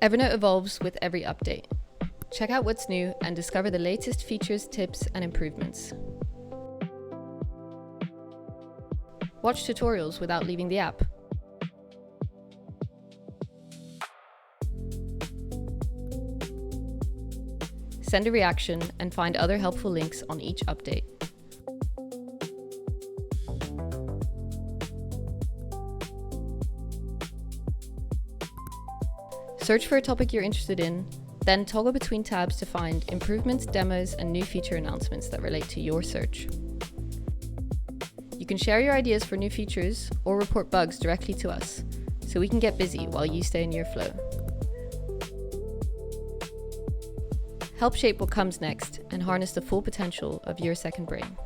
Evernote evolves with every update. Check out what's new and discover the latest features, tips, and improvements. Watch tutorials without leaving the app. Send a reaction and find other helpful links on each update. Search for a topic you're interested in, then toggle between tabs to find improvements, demos, and new feature announcements that relate to your search. You can share your ideas for new features or report bugs directly to us, so we can get busy while you stay in your flow. Help shape what comes next and harness the full potential of your second brain.